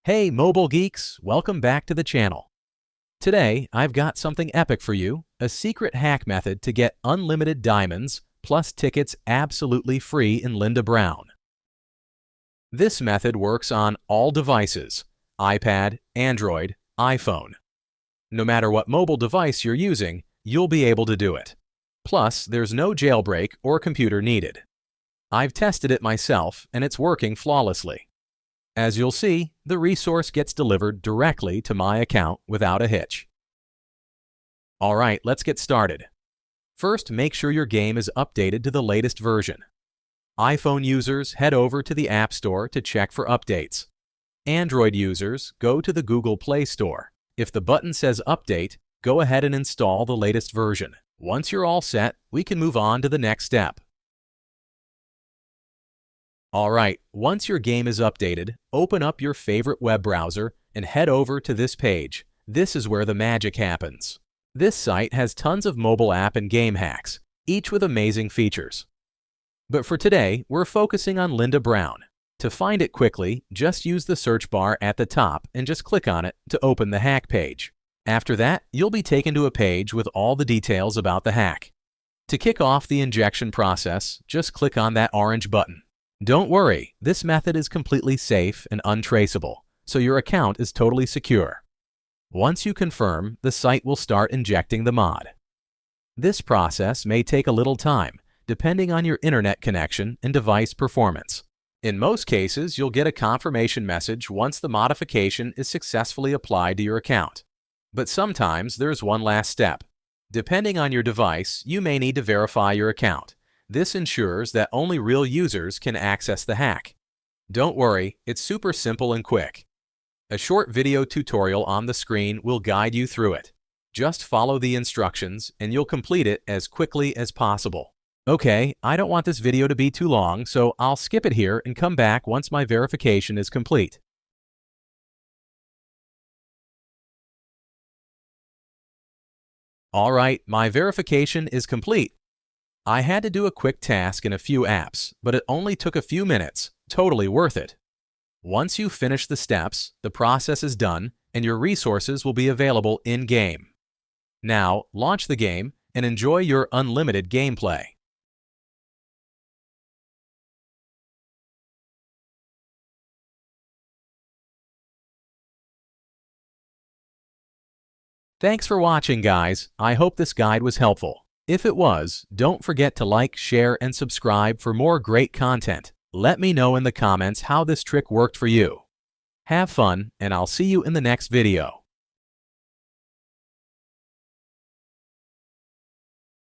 Hey mobile geeks, welcome back to the channel. Today I've got something epic for you, a secret hack method to get unlimited diamonds plus tickets absolutely free in Linda Brown. This method works on all devices, iPad, Android, iPhone. No matter what mobile device you're using, you'll be able to do it. Plus, there's no jailbreak or computer needed. I've tested it myself and it's working flawlessly. As you'll see, the resource gets delivered directly to my account without a hitch. Alright, let's get started. First, make sure your game is updated to the latest version. iPhone users head over to the App Store to check for updates. Android users go to the Google Play Store. If the button says Update, go ahead and install the latest version. Once you're all set, we can move on to the next step. Alright, once your game is updated, open up your favorite web browser and head over to this page. This is where the magic happens. This site has tons of mobile app and game hacks, each with amazing features. But for today, we're focusing on Linda Brown. To find it quickly, just use the search bar at the top and just click on it to open the hack page. After that, you'll be taken to a page with all the details about the hack. To kick off the injection process, just click on that orange button. Don't worry, this method is completely safe and untraceable, so your account is totally secure. Once you confirm, the site will start injecting the mod. This process may take a little time, depending on your internet connection and device performance. In most cases, you'll get a confirmation message once the modification is successfully applied to your account. But sometimes there's one last step. Depending on your device, you may need to verify your account. This ensures that only real users can access the hack. Don't worry, it's super simple and quick. A short video tutorial on the screen will guide you through it. Just follow the instructions and you'll complete it as quickly as possible. Okay, I don't want this video to be too long, so I'll skip it here and come back once my verification is complete. Alright, my verification is complete. I had to do a quick task in a few apps, but it only took a few minutes, totally worth it. Once you finish the steps, the process is done and your resources will be available in-game. Now, launch the game and enjoy your unlimited gameplay. Thanks for watching, guys. I hope this guide was helpful. If it was, don't forget to like, share, and subscribe for more great content. Let me know in the comments how this trick worked for you. Have fun, and I'll see you in the next video.